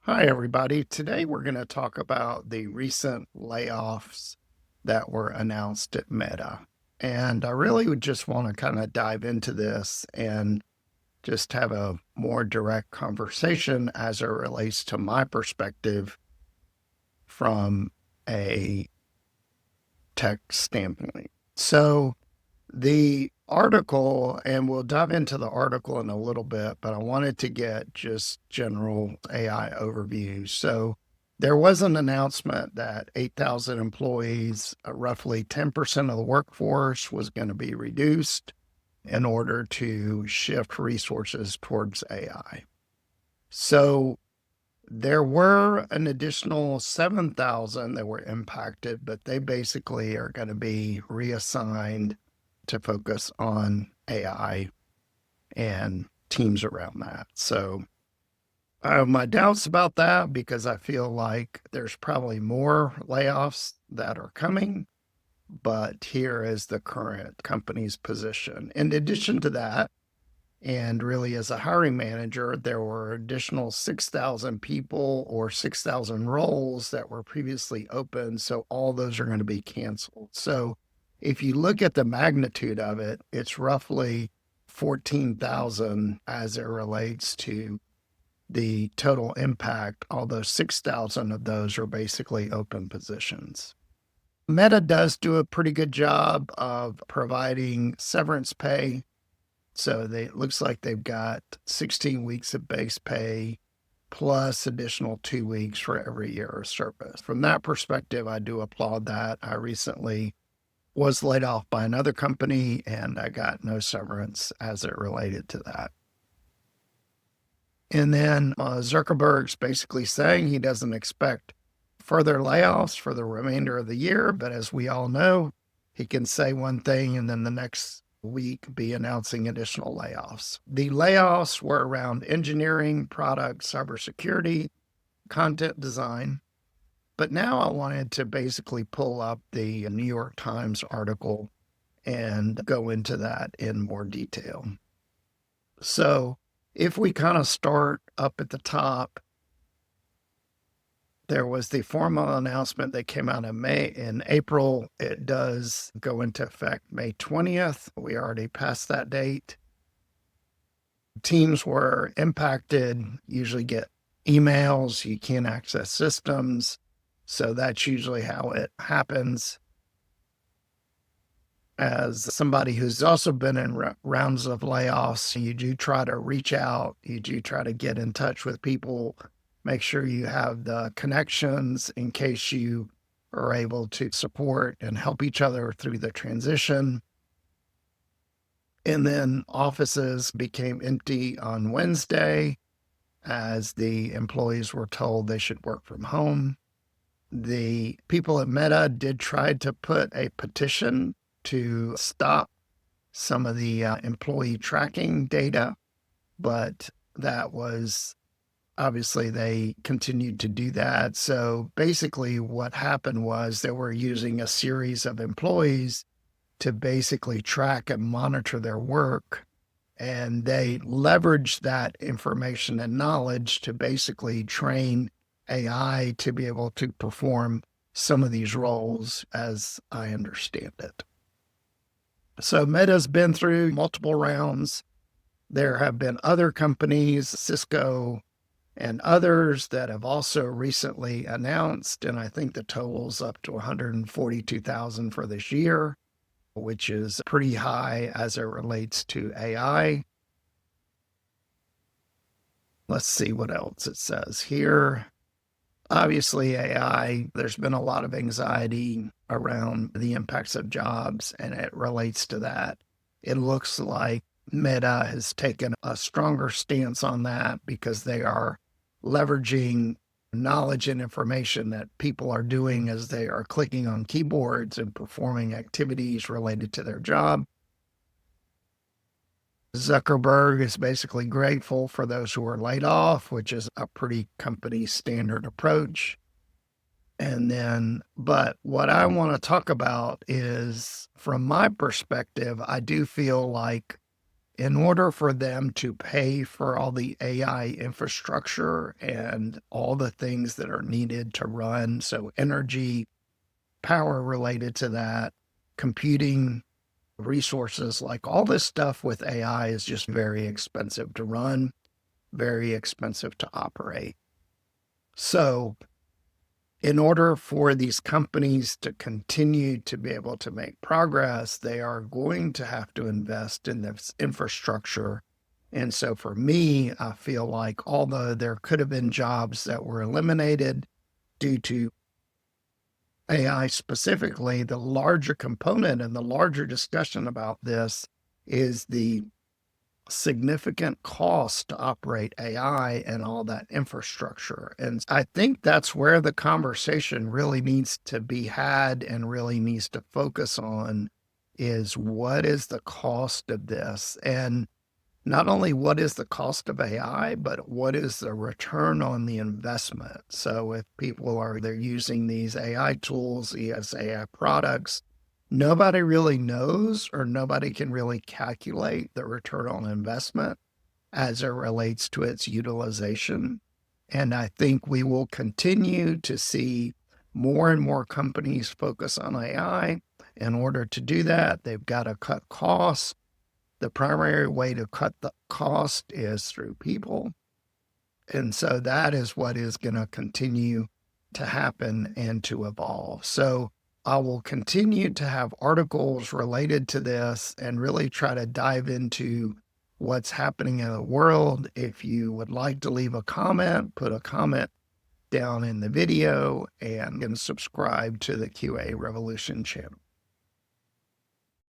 Hi, everybody. Today we're going to talk about the recent layoffs that were announced at Meta. And I really would just want to kind of dive into this and just have a more direct conversation as it relates to my perspective from a tech standpoint. So, the article, and we'll dive into the article in a little bit, but I wanted to get just general AI overview. So there was an announcement that 8,000 employees, roughly 10% of the workforce, was going to be reduced in order to shift resources towards AI. So there were an additional 7,000 that were impacted, but they basically are going to be reassigned to focus on AI and teams around that. So I have my doubts about that because I feel like there's probably more layoffs that are coming, but here is the current company's position. In addition to that, and really, as a hiring manager, there were additional 6,000 people or 6,000 roles that were previously open. So all those are going to be canceled. So if you look at the magnitude of it, it's roughly 14,000 as it relates to the total impact, although 6,000 of those are basically open positions. Meta does do a pretty good job of providing severance pay, so it looks like they've got 16 weeks of base pay plus additional 2 weeks for every year of service. From that perspective, I do applaud that. I recently was laid off by another company and I got no severance as it related to that. And then Zuckerberg's basically saying he doesn't expect further layoffs for the remainder of the year. But as we all know, he can say one thing and then the next week be announcing additional layoffs. The layoffs were around engineering, product, cybersecurity, content design. But now I wanted to basically pull up the New York Times article and go into that in more detail. So if we kind of start up at the top, there was the formal announcement that came out in April. It does go into effect May 20th. We already passed that date. Teams were impacted, usually get emails, you can't access systems. So that's usually how it happens. As somebody who's also been in rounds of layoffs, you do try to reach out, you do try to get in touch with people, make sure you have the connections in case you are able to support and help each other through the transition. And then offices became empty on Wednesday as the employees were told they should work from home. The people at Meta did try to put a petition to stop some of the employee tracking data, but that was obviously they continued to do that. So basically, what happened was they were using a series of employees to basically track and monitor their work. And they leveraged that information and knowledge to basically train AI to be able to perform some of these roles as I understand it. So Meta's been through multiple rounds. There have been other companies, Cisco and others, that have also recently announced, and I think the total's up to 142,000 for this year, which is pretty high as it relates to AI. Let's see what else it says here. Obviously, AI, there's been a lot of anxiety around the impacts of jobs, and it relates to that. It looks like Meta has taken a stronger stance on that because they are leveraging knowledge and information that people are doing as they are clicking on keyboards and performing activities related to their job. Zuckerberg is basically grateful for those who are laid off, which is a pretty company standard approach. And then, but what I want to talk about is from my perspective, I do feel like in order for them to pay for all the AI infrastructure and all the things that are needed to run, so energy, power related to that, computing resources, like all this stuff with AI is just very expensive to run, very expensive to operate. So, in order for these companies to continue to be able to make progress, they are going to have to invest in this infrastructure. And so for me, I feel like although there could have been jobs that were eliminated due to AI specifically, the larger component and the larger discussion about this is the significant cost to operate AI and all that infrastructure. And I think that's where the conversation really needs to be had and really needs to focus on is what is the cost of this? And not only what is the cost of AI, but what is the return on the investment? So if people are they're using these AI tools, these AI products, nobody really knows or nobody can really calculate the return on investment as it relates to its utilization. And I think we will continue to see more and more companies focus on AI. In order to do that, they've got to cut costs. The primary way to cut the cost is through people. And so that is what is going to continue to happen and to evolve. So I will continue to have articles related to this and really try to dive into what's happening in the world. If you would like to leave a comment, put a comment down in the video and subscribe to the QA Revolution channel.